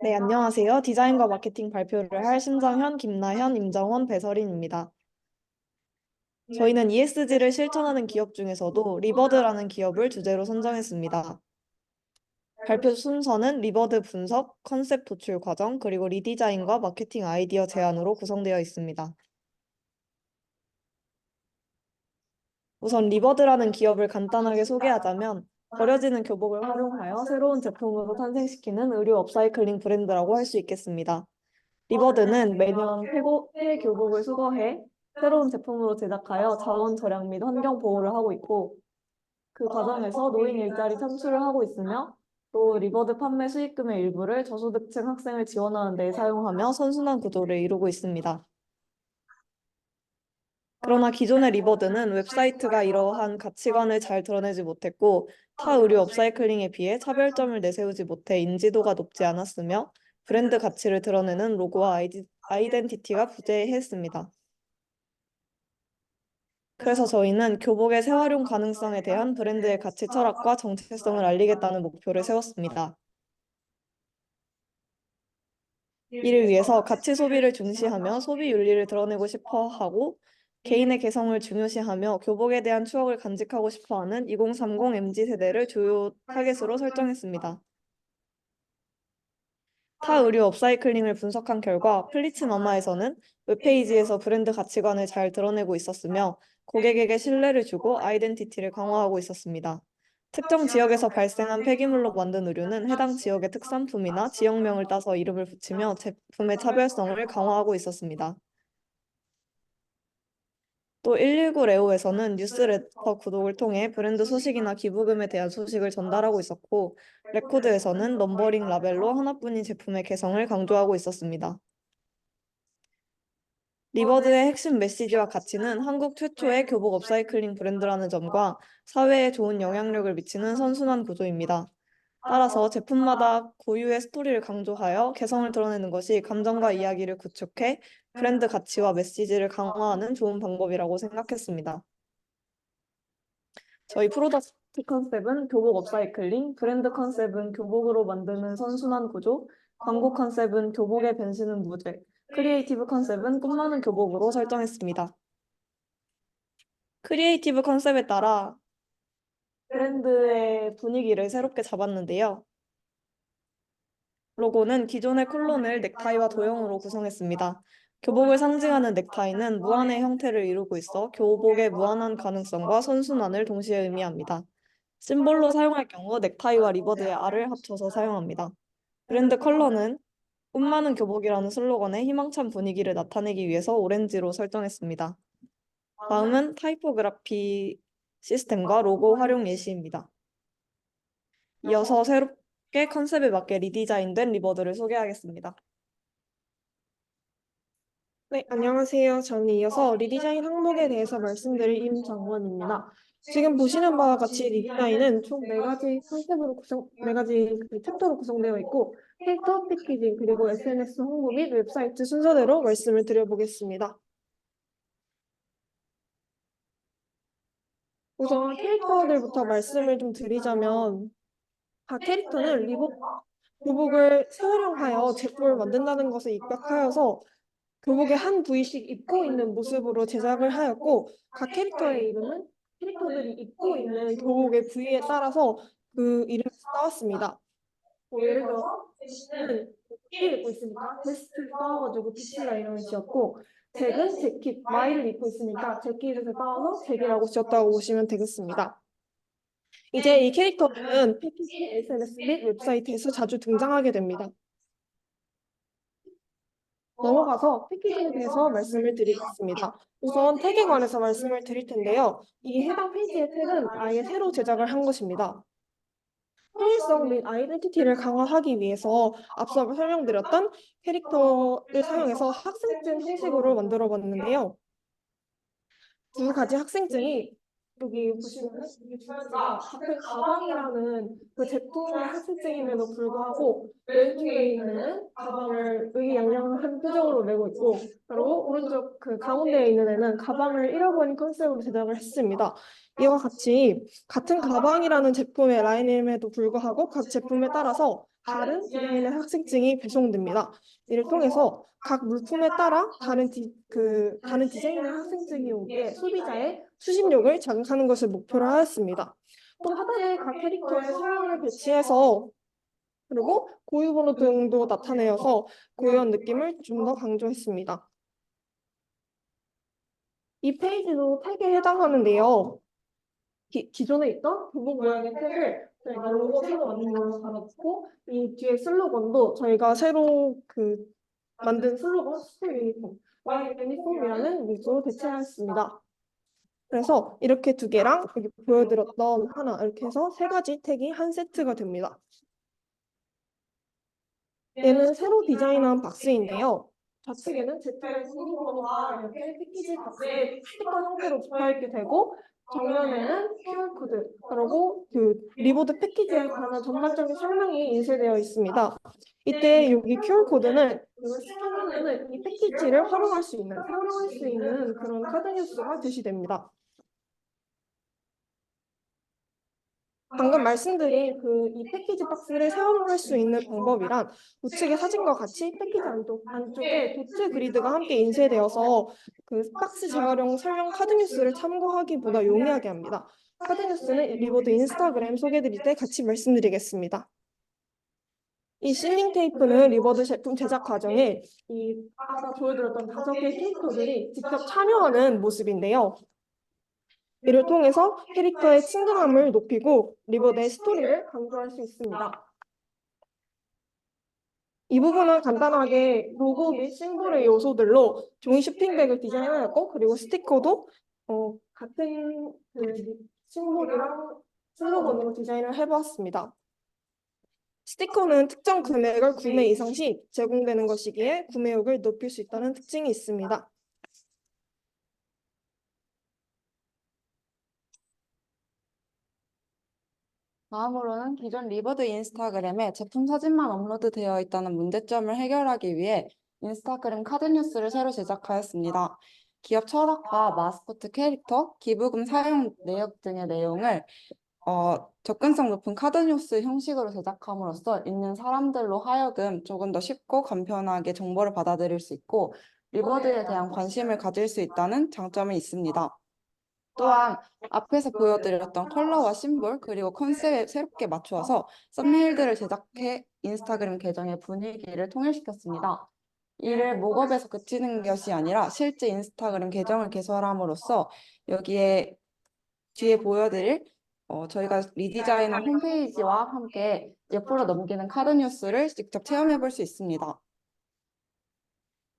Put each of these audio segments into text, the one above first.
네, 안녕하세요. 디자인과 마케팅 발표를 할 심정현, 김나현, 임정원, 배설인입니다. 저희는 ESG를 실천하는 기업 중에서도 리버드라는 기업을 주제로 선정했습니다. 발표 순서는 리버드 분석, 컨셉 도출 과정, 그리고 리디자인과 마케팅 아이디어 제안으로 구성되어 있습니다. 우선 리버드라는 기업을 간단하게 소개하자면 버려지는 교복을 활용하여 새로운 제품으로 탄생시키는 의류 업사이클링 브랜드라고 할 수 있겠습니다. 리버드는 매년 폐 교복을 수거해 새로운 제품으로 제작하여 자원 절약 및 환경 보호를 하고 있고, 그 과정에서 노인 일자리 창출을 하고 있으며, 또 리버드 판매 수익금의 일부를 저소득층 학생을 지원하는 데 사용하며 선순환 구조를 이루고 있습니다. 그러나 기존의 리버드는 웹사이트가 이러한 가치관을 잘 드러내지 못했고, 타 의류 업사이클링에 비해 차별점을 내세우지 못해 인지도가 높지 않았으며, 브랜드 가치를 드러내는 로고와 아이덴티티가 부재했습니다. 그래서 저희는 교복의 재활용 가능성에 대한 브랜드의 가치 철학과 정체성을 알리겠다는 목표를 세웠습니다. 이를 위해서 가치 소비를 중시하며 소비 윤리를 드러내고 싶어 하고 개인의 개성을 중요시하며 교복에 대한 추억을 간직하고 싶어 하는 2030 MZ 세대를 주요 타겟으로 설정했습니다. 타 의류 업사이클링을 분석한 결과 플리츠마마에서는 웹페이지에서 브랜드 가치관을 잘 드러내고 있었으며 고객에게 신뢰를 주고 아이덴티티를 강화하고 있었습니다. 특정 지역에서 발생한 폐기물로 만든 의류는 해당 지역의 특산품이나 지역명을 따서 이름을 붙이며 제품의 차별성을 강화하고 있었습니다. 또 119 레오에서는 뉴스레터 구독을 통해 브랜드 소식이나 기부금에 대한 소식을 전달하고 있었고, 레코드에서는 넘버링 라벨로 하나뿐인 제품의 개성을 강조하고 있었습니다. 리버드의 핵심 메시지와 가치는 한국 최초의 교복 업사이클링 브랜드라는 점과 사회에 좋은 영향력을 미치는 선순환 구조입니다. 따라서 제품마다 고유의 스토리를 강조하여 개성을 드러내는 것이 감정과 이야기를 구축해 브랜드 가치와 메시지를 강화하는 좋은 방법이라고 생각했습니다. 저희 프로덕트 컨셉은 교복 업사이클링, 브랜드 컨셉은 교복으로 만드는 선순환 구조, 광고 컨셉은 교복의 변신은 무죄, 크리에이티브 컨셉은 꿈나는 교복으로 설정했습니다. 크리에이티브 컨셉에 따라 브랜드의 분위기를 새롭게 잡았는데요. 로고는 기존의 콜론을 넥타이와 도형으로 구성했습니다. 교복을 상징하는 넥타이는 무한의 형태를 이루고 있어 교복의 무한한 가능성과 선순환을 동시에 의미합니다. 심볼로 사용할 경우 넥타이와 리버드의 R을 합쳐서 사용합니다. 브랜드 컬러는 꿈 많은 교복이라는 슬로건의 희망찬 분위기를 나타내기 위해서 오렌지로 설정했습니다. 다음은 타이포그라피 시스템과 로고 활용 예시입니다. 이어서 새롭게 컨셉에 맞게 리디자인된 리버드를 소개하겠습니다. 네, 안녕하세요. 저는 이어서 리디자인 항목에 대해서 말씀드릴 임정원입니다. 지금 보시는 바와 같이 리디자인은 총 네 가지 그 챕터로 구성되어 있고, 캐릭터, 패키징, 그리고 SNS 홍보 및 웹사이트 순서대로 말씀을 드려보겠습니다. 우선 캐릭터들부터 말씀을 좀 드리자면, 각 캐릭터는 교복을 재활용하여 제품을 만든다는 것에 입각하여서 교복의 한 부위씩 입고 있는 모습으로 제작을 하였고, 각 캐릭터의 이름은 캐릭터들이 입고 있는 교복의 부위에 따라서 그 이름을 따왔습니다. 예를 들어서 제시는 B를 입고 있으니까 베스트를 따와가지고 BC라 이름을 지었고, 잭은 재킷, Y를 입고 있으니까 재킷을 따와서 잭이라고 지었다고 보시면 되겠습니다. 이제 이 캐릭터들은 PPT, SNS 및 웹사이트에서 자주 등장하게 됩니다. 넘어가서 패키지에 대해서 말씀을 드리겠습니다. 우선 태그에 관해서 말씀을 드릴 텐데요. 이 해당 페이지의 태그는 아예 새로 제작을 한 것입니다. 통일성 및 아이덴티티를 강화하기 위해서 앞서 설명드렸던 캐릭터를 사용해서 학생증 형식으로 만들어 봤는데요. 두 가지 학생증이 여기 보시면은 이게 두 가지가 같은 가방이라는 그 제품의 학생증임에도 불구하고 왼쪽에 있는 가방을 의기양양한 표정으로 메고 있고, 그리고 오른쪽 그 가운데에 있는 애는 가방을 잃어버린 컨셉으로 제작을 했습니다. 이와 같이 같은 가방이라는 제품의 라인임에도 불구하고 각 제품에 따라서 다른 디자인의 학생증이 배송됩니다. 이를 통해서 각 물품에 따라 다른 디자인의 학생증이 오게 소비자의 수신욕을 자극하는 것을 목표로 하였습니다. 또 하단에 각 캐릭터의 성향을 배치해서 그리고 고유 번호 등도 나타내어서 고유한 느낌을 좀 더 강조했습니다. 이 페이지도 택에 해당하는데요. 기존에 있던 교복 모양의 택을 저희가 로고 새로 만든 걸로 달아놓고 이 뒤에 슬로건도 저희가 새로 만든 슬로건 스쿨 유니폼, Y 유니폼이라는 문구로 대체하였습니다. 그래서 이렇게 두 개랑 여기 보여드렸던 하나 이렇게 해서 세 가지 택이 한 세트가 됩니다. 얘는 새로 디자인한 박스인데요. 좌측에는 제품의 등록번호가 이렇게 패키지 박스에 스티커 형태로 붙어있게 되고 정면에는 QR코드 그리고 리보드 패키지에 관한 전반적인 설명이 인쇄되어 있습니다. 이때 여기 QR코드는 이걸 스캔하면 이 패키지를 사용할 수 있는 그런 카드 뉴스가 제시됩니다. 방금 말씀드린 이 패키지 박스를 사용할 수 있는 방법이란 우측의 사진과 같이 패키지 안쪽에 도트 그리드가 함께 인쇄되어서 박스 재활용 설명 카드 뉴스를 참고하기보다 용이하게 합니다. 카드 뉴스는 리보드 인스타그램 소개드릴 때 같이 말씀드리겠습니다. 이 실링 테이프는 리버드 제품 제작 과정에 아까 보여드렸던 5개의 캐릭터들이 직접 참여하는 모습인데요. 이를 통해서 캐릭터의 친근함을 높이고 리버드의 스토리를 강조할 수 있습니다. 이 부분은 간단하게 로고 및 심볼의 요소들로 종이 쇼핑백을 디자인하였고 그리고 스티커도 같은 심볼이랑 슬로건으로 디자인을 해보았습니다. 스티커는 특정 금액을 구매 이상 시 제공되는 것이기에 구매욕을 높일 수 있다는 특징이 있습니다. 다음으로는 기존 리버드 인스타그램에 제품 사진만 업로드되어 있다는 문제점을 해결하기 위해 인스타그램 카드 뉴스를 새로 제작하였습니다. 기업 철학과 마스코트 캐릭터, 기부금 사용 내역 등의 내용을 접근성 높은 카드 뉴스 형식으로 제작함으로써 읽는 사람들로 하여금 조금 더 쉽고 간편하게 정보를 받아들일 수 있고 리버드에 대한 관심을 가질 수 있다는 장점이 있습니다. 또한 앞에서 보여드렸던 컬러와 심볼 그리고 컨셉에 새롭게 맞추어서 썸네일들을 제작해 인스타그램 계정의 분위기를 통일시켰습니다. 이를 목업에서 그치는 것이 아니라 실제 인스타그램 계정을 개설함으로써 여기에 뒤에 보여드릴 저희가 리디자인한 홈페이지와 함께 옆으로 넘기는 카드 뉴스를 직접 체험해 볼 수 있습니다.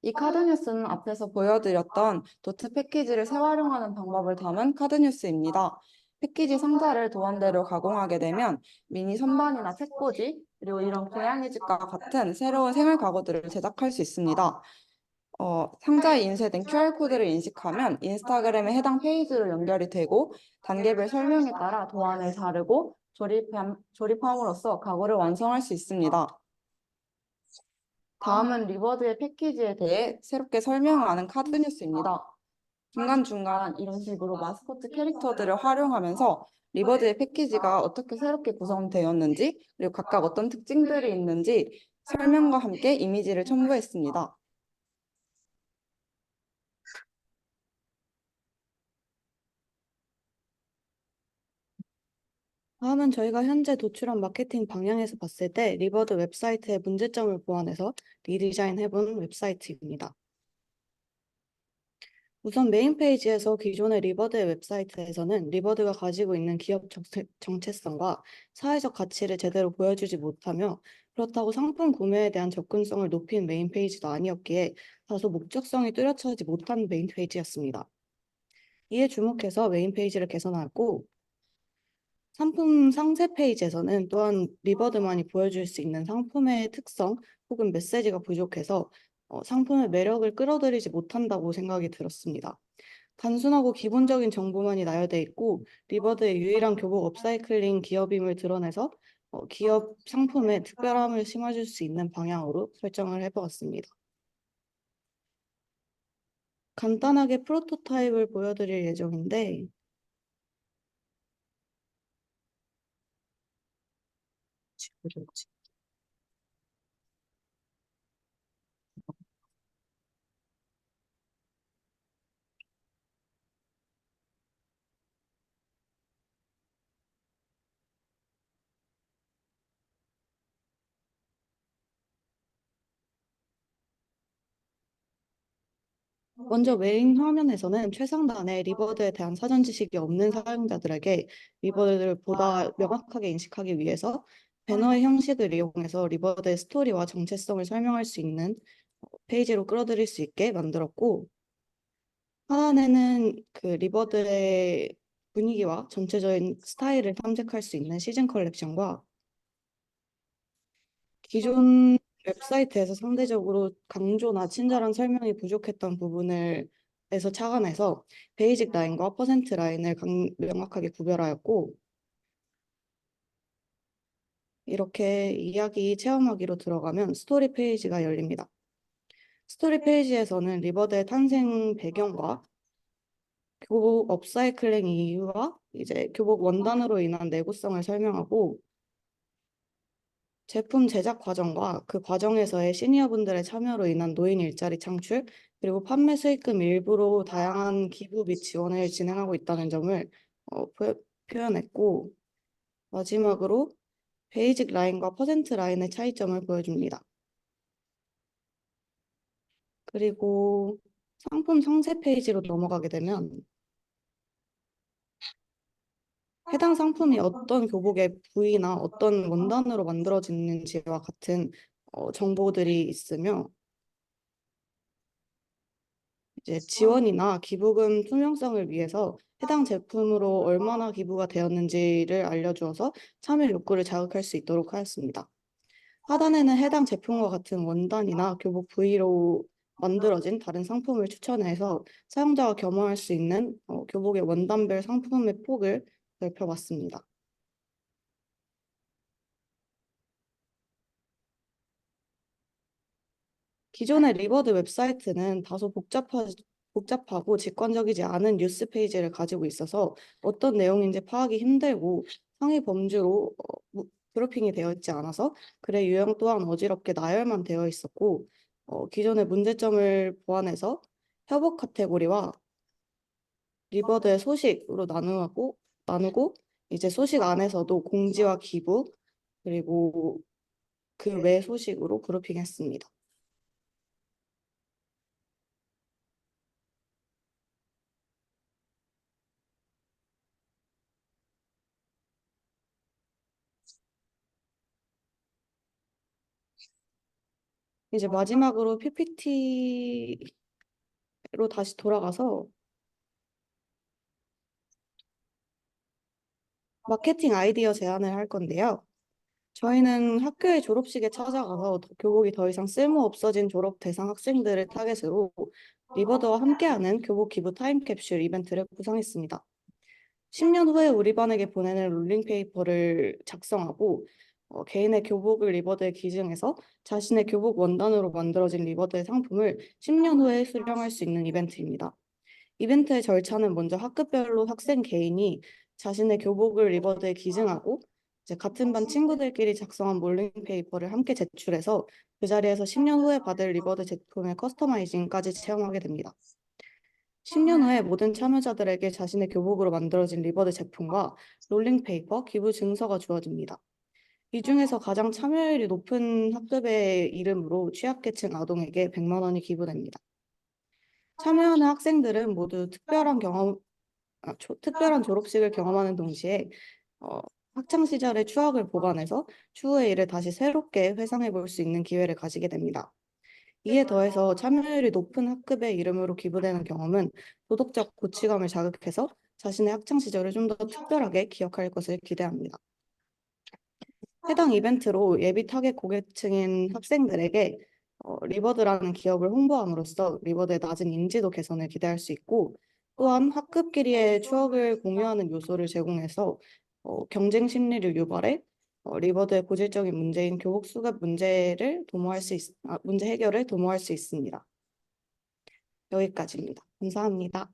이 카드 뉴스는 앞에서 보여드렸던 도트 패키지를 재활용하는 방법을 담은 카드 뉴스입니다. 패키지 상자를 도안대로 가공하게 되면 미니 선반이나 책꽂이, 그리고 이런 고양이 집과 같은 새로운 생활 가구들을 제작할 수 있습니다. 상자에 인쇄된 QR코드를 인식하면 인스타그램의 해당 페이지로 연결이 되고 단계별 설명에 따라 도안을 자르고 조립함으로써 가구를 완성할 수 있습니다. 다음은 리버드의 패키지에 대해 새롭게 설명하는 카드 뉴스입니다. 중간중간 이런 식으로 마스코트 캐릭터들을 활용하면서 리버드의 패키지가 어떻게 새롭게 구성되었는지 그리고 각각 어떤 특징들이 있는지 설명과 함께 이미지를 첨부했습니다. 다음은 저희가 현재 도출한 마케팅 방향에서 봤을 때 리버드 웹사이트의 문제점을 보완해서 리디자인해본 웹사이트입니다. 우선 메인 페이지에서 기존의 리버드의 웹사이트에서는 리버드가 가지고 있는 기업 정체성과 사회적 가치를 제대로 보여주지 못하며 그렇다고 상품 구매에 대한 접근성을 높인 메인 페이지도 아니었기에 다소 목적성이 뚜렷하지 못한 메인 페이지였습니다. 이에 주목해서 메인 페이지를 개선하고 상품 상세 페이지에서는 또한 리버드만이 보여줄 수 있는 상품의 특성 혹은 메시지가 부족해서 상품의 매력을 끌어들이지 못한다고 생각이 들었습니다. 단순하고 기본적인 정보만이 나열돼 있고 리버드의 유일한 교복 업사이클링 기업임을 드러내서 기업 상품에 특별함을 심어줄 수 있는 방향으로 설정을 해보았습니다. 간단하게 프로토타입을 보여드릴 예정인데 먼저 메인 화면에서는 최상단에 리버드에 대한 사전 지식이 없는 사용자들에게 리버드를 보다 명확하게 인식하기 위해서 배너의 형식을 이용해서 리버드의 스토리와 정체성을 설명할 수 있는 페이지로 끌어들일 수 있게 만들었고, 하단에는 그 리버드의 분위기와 전체적인 스타일을 탐색할 수 있는 시즌 컬렉션과 기존 웹사이트에서 상대적으로 강조나 친절한 설명이 부족했던 부분을 에서 착안해서 베이직 라인과 퍼센트 라인을 명확하게 구별하였고, 이렇게 이야기 체험하기로 들어가면 스토리 페이지가 열립니다. 스토리 페이지에서는 리버드의 탄생 배경과 교복 업사이클링 이유와 이제 교복 원단으로 인한 내구성을 설명하고, 제품 제작 과정과 그 과정에서의 시니어분들의 참여로 인한 노인 일자리 창출, 그리고 판매 수익금 일부로 다양한 기부 및 지원을 진행하고 있다는 점을 표현했고, 마지막으로 베이직 라인과 퍼센트 라인의 차이점을 보여줍니다. 그리고 상품 상세 페이지로 넘어가게 되면 해당 상품이 어떤 교복의 부위나 어떤 원단으로 만들어지는지와 같은 정보들이 있으며, 이제 지원이나 기부금 투명성을 위해서 해당 제품으로 얼마나 기부가 되었는지를 알려주어서 참여 욕구를 자극할 수 있도록 하였습니다. 하단에는 해당 제품과 같은 원단이나 교복 부위로 만들어진 다른 상품을 추천해서 사용자가 겸허할 수 있는 교복의 원단별 상품의 폭을 넓혀봤습니다. 기존의 리버드 웹사이트는 다소 복잡하고 직관적이지 않은 뉴스 페이지를 가지고 있어서 어떤 내용인지 파악이 힘들고 상위 범주로 그룹핑이 되어 있지 않아서 글의 유형 또한 어지럽게 나열만 되어 있었고, 기존의 문제점을 보완해서 협업 카테고리와 리버드의 소식으로 나누고 이제 소식 안에서도 공지와 기부 그리고 그 외 소식으로 그룹핑했습니다. 이제 마지막으로 PPT로 다시 돌아가서 마케팅 아이디어 제안을 할 건데요. 저희는 학교의 졸업식에 찾아가서 교복이 더 이상 쓸모 없어진 졸업 대상 학생들을 타겟으로 리버드와 함께하는 교복 기부 타임캡슐 이벤트를 구성했습니다. 10년 후에 우리 반에게 보내는 롤링페이퍼를 작성하고 개인의 교복을 리버드에 기증해서 자신의 교복 원단으로 만들어진 리버드의 상품을 10년 후에 수령할 수 있는 이벤트입니다. 이벤트의 절차는 먼저 학급별로 학생 개인이 자신의 교복을 리버드에 기증하고 이제 같은 반 친구들끼리 작성한 롤링페이퍼를 함께 제출해서 그 자리에서 10년 후에 받을 리버드 제품의 커스터마이징까지 체험하게 됩니다. 10년 후에 모든 참여자들에게 자신의 교복으로 만들어진 리버드 제품과 롤링페이퍼, 기부 증서가 주어집니다. 이 중에서 가장 참여율이 높은 학급의 이름으로 취약계층 아동에게 100만 원이 기부됩니다. 참여하는 학생들은 모두 특별한 졸업식을 경험하는 동시에 학창 시절의 추억을 보관해서 추후의 일을 다시 새롭게 회상해 볼 수 있는 기회를 가지게 됩니다. 이에 더해서 참여율이 높은 학급의 이름으로 기부되는 경험은 도덕적 고취감을 자극해서 자신의 학창 시절을 좀 더 특별하게 기억할 것을 기대합니다. 해당 이벤트로 예비 타겟 고객층인 학생들에게 리버드라는 기업을 홍보함으로써 리버드의 낮은 인지도 개선을 기대할 수 있고, 또한 학급끼리의 추억을 공유하는 요소를 제공해서 경쟁 심리를 유발해 리버드의 고질적인 문제인 교복 수급 문제 해결을 도모할 수 있습니다. 여기까지입니다. 감사합니다.